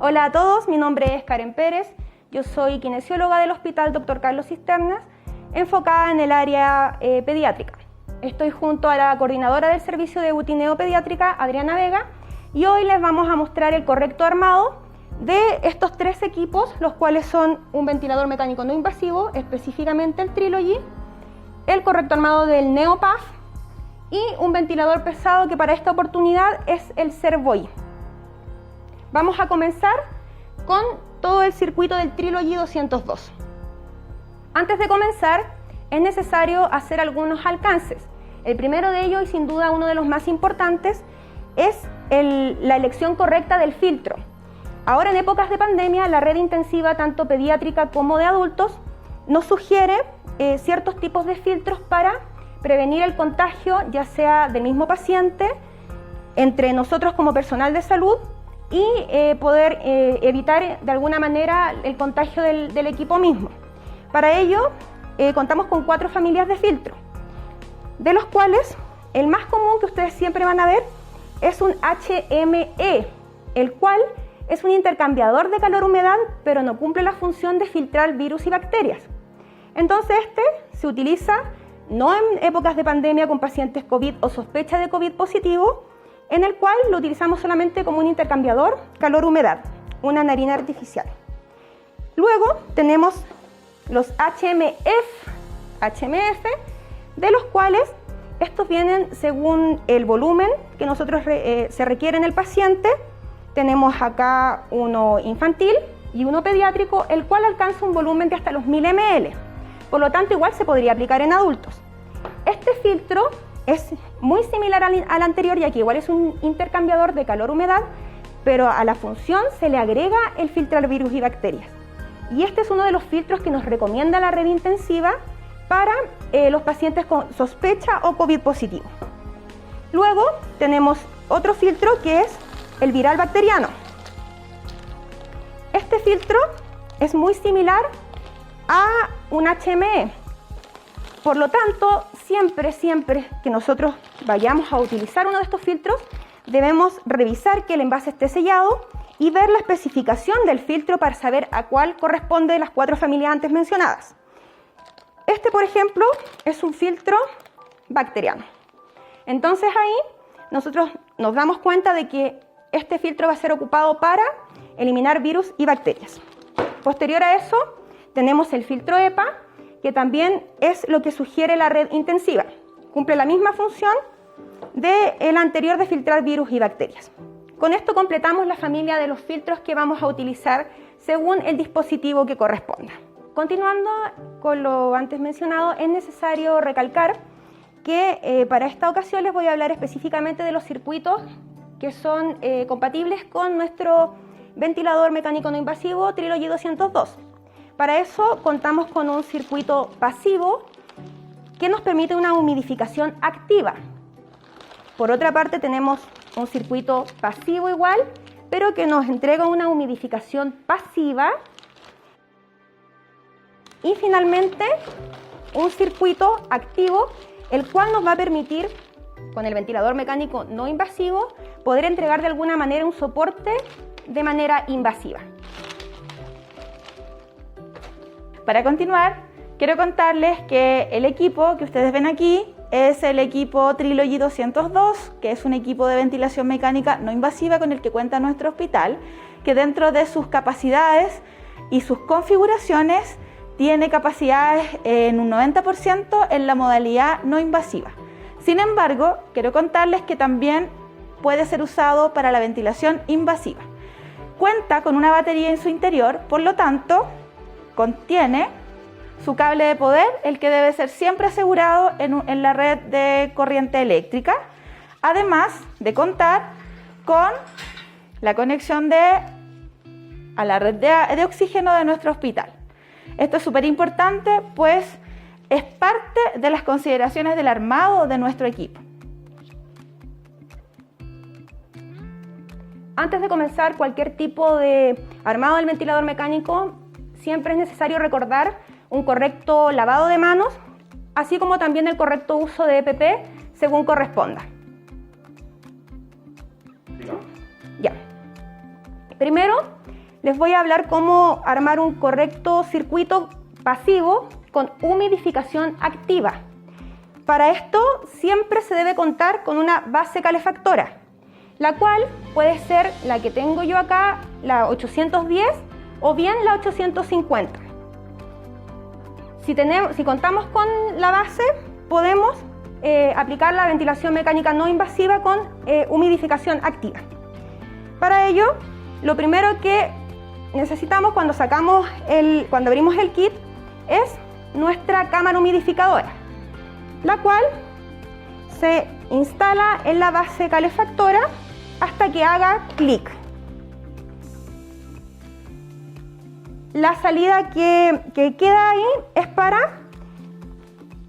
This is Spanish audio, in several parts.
Hola a todos, mi nombre es Karen Pérez, yo soy kinesióloga del Hospital Dr. Carlos Cisternas, enfocada en el área pediátrica. Estoy junto a la coordinadora del servicio de butineo pediátrica, Adriana Vega, y hoy les vamos a mostrar el correcto armado de estos tres equipos, los cuales son un ventilador mecánico no invasivo, específicamente el Trilogy, el correcto armado del Neopaf y un ventilador pesado que para esta oportunidad es el Servoy. Vamos a comenzar con todo el circuito del Trilogy 202. Antes de comenzar, es necesario hacer algunos alcances. El primero de ellos, y sin duda uno de los más importantes, es la elección correcta del filtro. Ahora, en épocas de pandemia, la red intensiva, tanto pediátrica como de adultos, nos sugiere ciertos tipos de filtros para prevenir el contagio, ya sea del mismo paciente, entre nosotros como personal de salud, y poder evitar de alguna manera el contagio del equipo mismo. Para ello, contamos con 4 familias de filtro, de los cuales el más común que ustedes siempre van a ver es un HME, el cual es un intercambiador de calor-humedad, pero no cumple la función de filtrar virus y bacterias. Entonces este se utiliza no en épocas de pandemia con pacientes COVID o sospecha de COVID positivo, en el cual lo utilizamos solamente como un intercambiador calor-humedad, una narina artificial. Luego tenemos los HMF, de los cuales estos vienen según el volumen que nosotros se requiere en el paciente. Tenemos acá uno infantil y uno pediátrico, el cual alcanza un volumen de hasta los 1000 ml. Por lo tanto, igual se podría aplicar en adultos. Este filtro es muy similar al anterior, ya que igual es un intercambiador de calor-humedad, pero a la función se le agrega el filtrar virus y bacterias. Y este es uno de los filtros que nos recomienda la red intensiva para los pacientes con sospecha o COVID positivo. Luego tenemos otro filtro que es el viral bacteriano. Este filtro es muy similar a un HME. Por lo tanto, siempre que nosotros vayamos a utilizar uno de estos filtros, debemos revisar que el envase esté sellado y ver la especificación del filtro para saber a cuál corresponde de las 4 familias antes mencionadas. Este, por ejemplo, es un filtro bacteriano. Entonces ahí nosotros nos damos cuenta de que este filtro va a ser ocupado para eliminar virus y bacterias. Posterior a eso, tenemos el filtro EPA, que también es lo que sugiere la red intensiva. Cumple la misma función del anterior de filtrar virus y bacterias. Con esto completamos la familia de los filtros que vamos a utilizar según el dispositivo que corresponda. Continuando con lo antes mencionado, es necesario recalcar que para esta ocasión les voy a hablar específicamente de los circuitos que son compatibles con nuestro ventilador mecánico no invasivo Trilogy 202. Para eso contamos con un circuito pasivo que nos permite una humidificación activa. Por otra parte tenemos un circuito pasivo igual, pero que nos entrega una humidificación pasiva. Y finalmente un circuito activo, el cual nos va a permitir, con el ventilador mecánico no invasivo, poder entregar de alguna manera un soporte de manera invasiva. Para continuar, quiero contarles que el equipo que ustedes ven aquí es el equipo Trilogy 202, que es un equipo de ventilación mecánica no invasiva con el que cuenta nuestro hospital, que dentro de sus capacidades y sus configuraciones tiene capacidades en un 90% en la modalidad no invasiva. Sin embargo, quiero contarles que también puede ser usado para la ventilación invasiva. Cuenta con una batería en su interior, por lo tanto, contiene su cable de poder, el que debe ser siempre asegurado en la red de corriente eléctrica, además de contar con la conexión a la red de oxígeno de nuestro hospital. Esto es súper importante, pues es parte de las consideraciones del armado de nuestro equipo. Antes de comenzar cualquier tipo de armado del ventilador mecánico, siempre es necesario recordar un correcto lavado de manos, así como también el correcto uso de EPP según corresponda. Ya. Primero, les voy a hablar cómo armar un correcto circuito pasivo con humidificación activa. Para esto siempre se debe contar con una base calefactora, la cual puede ser la que tengo yo acá, la 810 o bien la 850. Si contamos con la base, podemos aplicar la ventilación mecánica no invasiva con humidificación activa. Para ello, lo primero que necesitamos cuando abrimos el kit es nuestra cámara humidificadora, la cual se instala en la base calefactora hasta que haga clic. La salida que queda ahí es para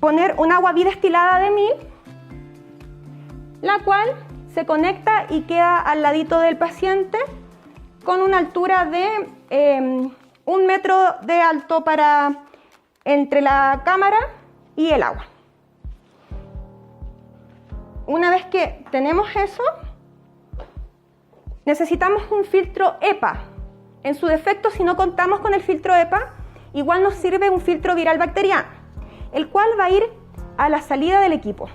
poner un agua bidestilada de 1000, la cual se conecta y queda al ladito del paciente con una altura de 1 metro de alto entre la cámara y el agua. Una vez que tenemos eso, necesitamos un filtro EPA. En su defecto, si no contamos con el filtro EPA, igual nos sirve un filtro viral bacteriano, el cual va a ir a la salida del equipo.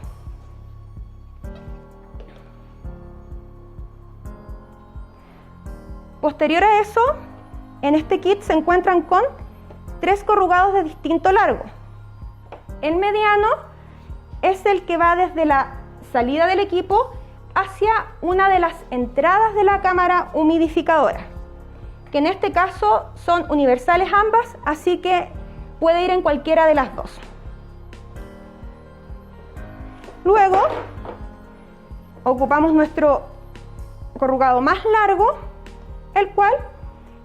Posterior a eso, en este kit se encuentran con 3 corrugados de distinto largo. El mediano es el que va desde la salida del equipo hacia una de las entradas de la cámara humidificadora, que en este caso son universales ambas, así que puede ir en cualquiera de las dos. Luego ocupamos nuestro corrugado más largo, el cual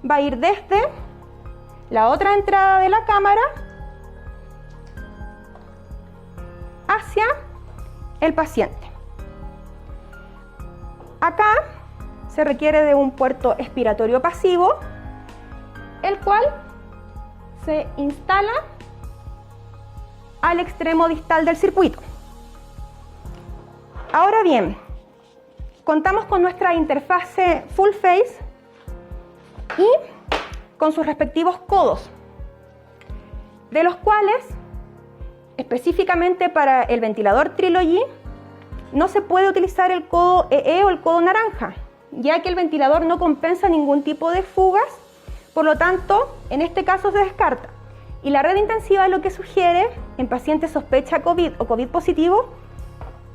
va a ir desde la otra entrada de la cámara hacia el paciente. Acá se requiere de un puerto expiratorio pasivo, el cual se instala al extremo distal del circuito. Ahora bien, contamos con nuestra interfase full face y con sus respectivos codos, de los cuales específicamente para el ventilador Trilogy no se puede utilizar el codo EE o el codo naranja, ya que el ventilador no compensa ningún tipo de fugas, por lo tanto en este caso se descarta. Y la red intensiva lo que sugiere en pacientes sospecha COVID o COVID positivo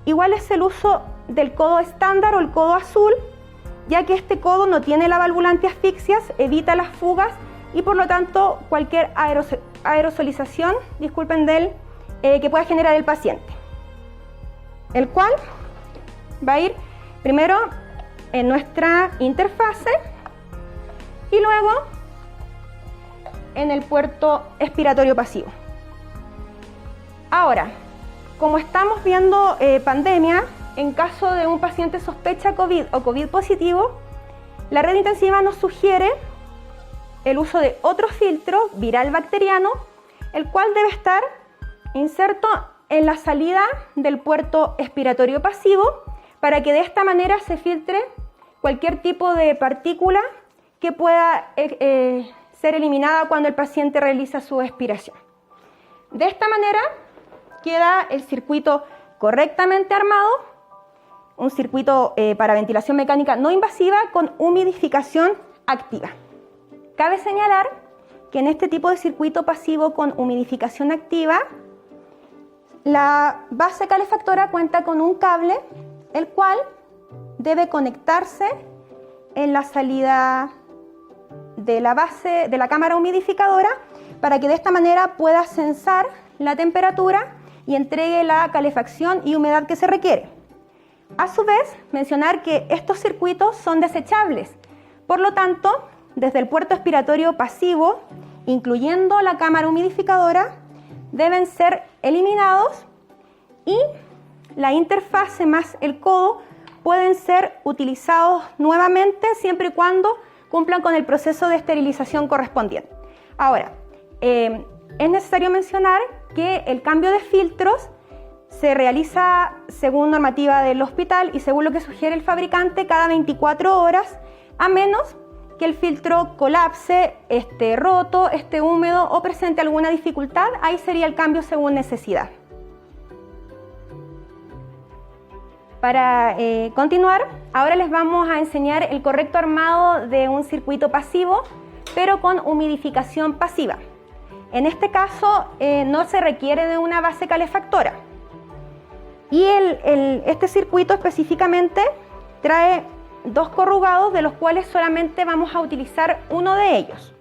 igual es el uso del codo estándar o el codo azul, ya que este codo no tiene la válvula antiasfixias, evita las fugas y por lo tanto cualquier aerosolización, que pueda generar el paciente, el cual va a ir primero en nuestra interfase y luego en el puerto expiratorio pasivo. Ahora, como estamos viendo pandemia, en caso de un paciente sospecha COVID o COVID positivo, la red intensiva nos sugiere el uso de otro filtro viral bacteriano, el cual debe estar inserto en la salida del puerto expiratorio pasivo para que de esta manera se filtre cualquier tipo de partícula que pueda ser eliminada cuando el paciente realiza su expiración. De esta manera queda el circuito correctamente armado, un circuito para ventilación mecánica no invasiva con humidificación activa. Cabe señalar que en este tipo de circuito pasivo con humidificación activa, la base calefactora cuenta con un cable, el cual debe conectarse en la salida de la base de la cámara humidificadora para que de esta manera pueda censar la temperatura y entregue la calefacción y humedad que se requiere. A su vez, mencionar que estos circuitos son desechables, por lo tanto, desde el puerto expiratorio pasivo, incluyendo la cámara humidificadora, deben ser eliminados y la interfase más el codo pueden ser utilizados nuevamente siempre y cuando cumplan con el proceso de esterilización correspondiente. Ahora, es necesario mencionar que el cambio de filtros se realiza según normativa del hospital y según lo que sugiere el fabricante cada 24 horas, a menos que el filtro colapse, esté roto, esté húmedo o presente alguna dificultad, ahí sería el cambio según necesidad. Para continuar, ahora les vamos a enseñar el correcto armado de un circuito pasivo, pero con humidificación pasiva. En este caso no se requiere de una base calefactora. Y este circuito específicamente trae 2 corrugados, de los cuales solamente vamos a utilizar uno de ellos.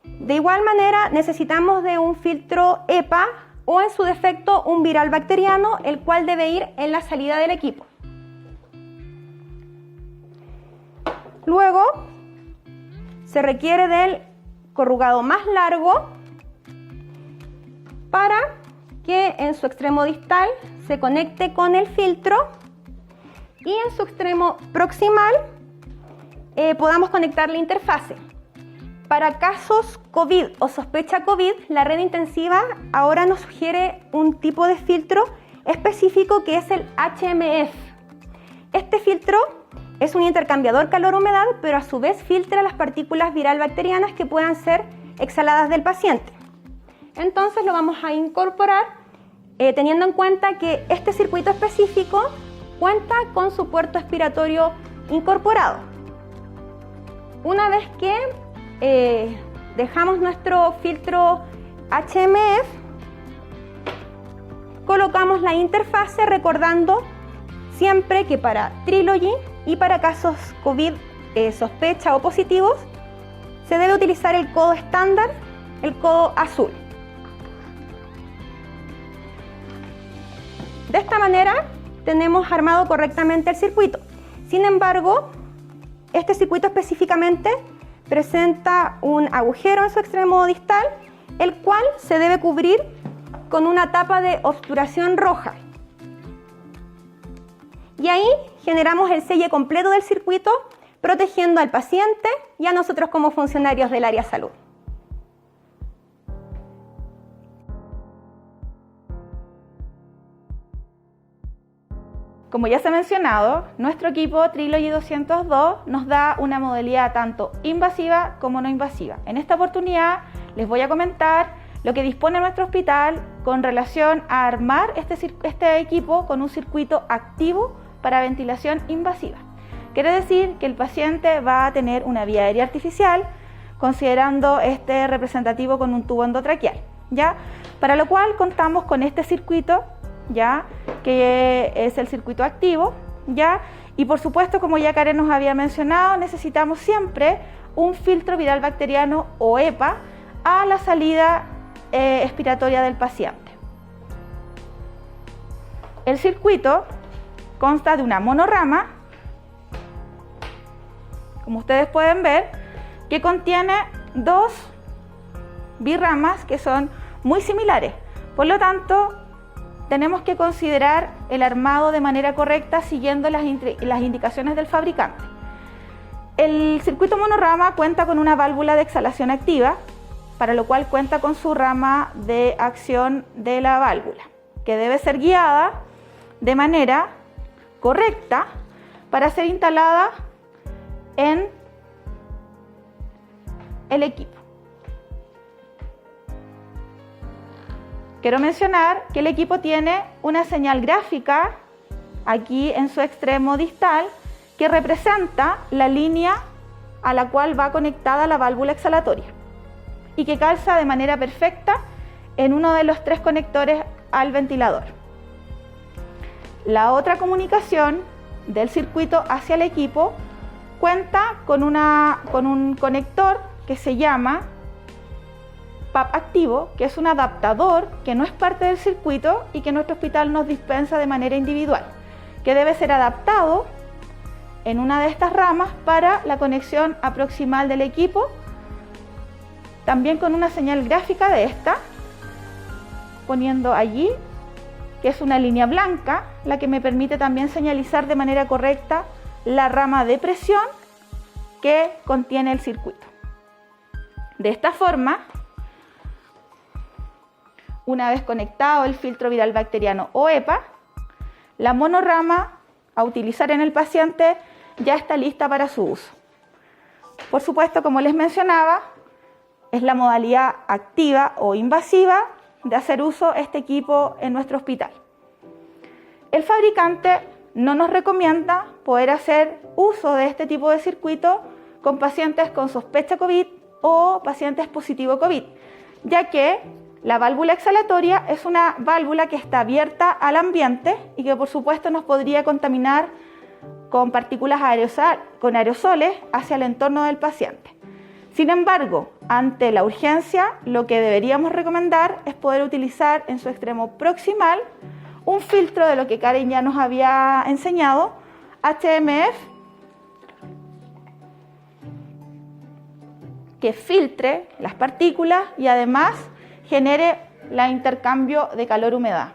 De igual manera necesitamos de un filtro EPA o en su defecto un viral bacteriano, el cual debe ir en la salida del equipo. Luego se requiere del corrugado más largo para que en su extremo distal se conecte con el filtro y en su extremo proximal podamos conectar la interfase. Para casos COVID o sospecha COVID, la red intensiva ahora nos sugiere un tipo de filtro específico que es el HMF. Este filtro es un intercambiador calor-humedad, pero a su vez filtra las partículas viral bacterianas que puedan ser exhaladas del paciente. Entonces lo vamos a incorporar teniendo en cuenta que este circuito específico cuenta con su puerto expiratorio incorporado. Una vez que dejamos nuestro filtro HMF, colocamos la interfase recordando siempre que para Trilogy y para casos COVID sospecha o positivos se debe utilizar el codo estándar, el codo azul. De esta manera tenemos armado correctamente el circuito. Sin embargo, este circuito específicamente presenta un agujero en su extremo distal, el cual se debe cubrir con una tapa de obturación roja. Y ahí generamos el selle completo del circuito, protegiendo al paciente y a nosotros como funcionarios del área salud. Como ya se ha mencionado, nuestro equipo Trilogy 202 nos da una modalidad tanto invasiva como no invasiva. En esta oportunidad les voy a comentar lo que dispone nuestro hospital con relación a armar este equipo con un circuito activo para ventilación invasiva. Quiere decir que el paciente va a tener una vía aérea artificial, considerando este representativo con un tubo endotraqueal, ¿ya? Para lo cual contamos con este circuito, ¿ya? Que es el circuito activo, ¿ya? Y por supuesto, como ya Karen nos había mencionado, necesitamos siempre un filtro viral bacteriano o EPA a la salida expiratoria del paciente. El circuito consta de una monorrama, como ustedes pueden ver, que contiene 2 birramas que son muy similares. Por lo tanto, tenemos que considerar el armado de manera correcta siguiendo las indicaciones del fabricante. El circuito monorrama cuenta con una válvula de exhalación activa, para lo cual cuenta con su rama de acción de la válvula, que debe ser guiada de manera correcta para ser instalada en el equipo. Quiero mencionar que el equipo tiene una señal gráfica aquí en su extremo distal que representa la línea a la cual va conectada la válvula exhalatoria y que calza de manera perfecta en uno de los 3 conectores al ventilador. La otra comunicación del circuito hacia el equipo cuenta con un conector que se llama PAP activo, que es un adaptador que no es parte del circuito y que nuestro hospital nos dispensa de manera individual, que debe ser adaptado en una de estas ramas para la conexión proximal del equipo, también con una señal gráfica de esta, poniendo allí, que es una línea blanca, la que me permite también señalizar de manera correcta la rama de presión que contiene el circuito. De esta forma, una vez conectado el filtro viral bacteriano o EPA, la monorrama a utilizar en el paciente ya está lista para su uso. Por supuesto, como les mencionaba, es la modalidad activa o invasiva de hacer uso de este equipo en nuestro hospital. El fabricante no nos recomienda poder hacer uso de este tipo de circuito con pacientes con sospecha COVID o pacientes positivo COVID, ya que la válvula exhalatoria es una válvula que está abierta al ambiente y que por supuesto nos podría contaminar con partículas con aerosoles hacia el entorno del paciente. Sin embargo, ante la urgencia, lo que deberíamos recomendar es poder utilizar en su extremo proximal un filtro de lo que Karen ya nos había enseñado, HMF, que filtre las partículas y además genere el intercambio de calor-humedad.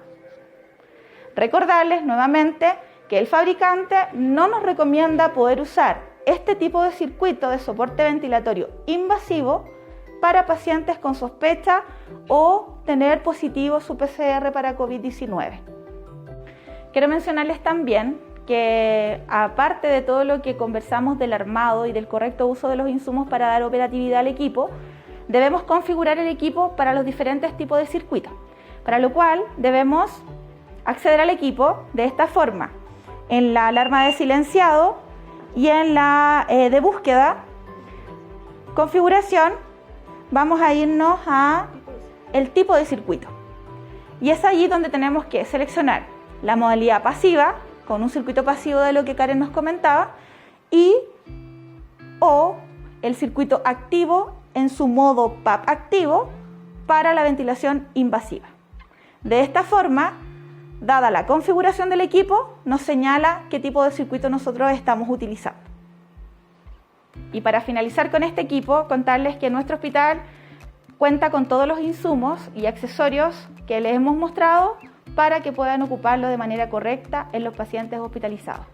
Recordarles nuevamente que el fabricante no nos recomienda poder usar este tipo de circuito de soporte ventilatorio invasivo para pacientes con sospecha o tener positivo su PCR para COVID-19. Quiero mencionarles también que aparte de todo lo que conversamos del armado y del correcto uso de los insumos para dar operatividad al equipo, debemos configurar el equipo para los diferentes tipos de circuitos, para lo cual debemos acceder al equipo de esta forma. En la alarma de silenciado y en la de búsqueda, configuración, vamos a irnos a el tipo de circuito. Y es allí donde tenemos que seleccionar la modalidad pasiva, con un circuito pasivo de lo que Karen nos comentaba, o el circuito activo en su modo PAP activo para la ventilación invasiva. De esta forma, dada la configuración del equipo, nos señala qué tipo de circuito nosotros estamos utilizando. Y para finalizar con este equipo, contarles que nuestro hospital cuenta con todos los insumos y accesorios que les hemos mostrado para que puedan ocuparlo de manera correcta en los pacientes hospitalizados.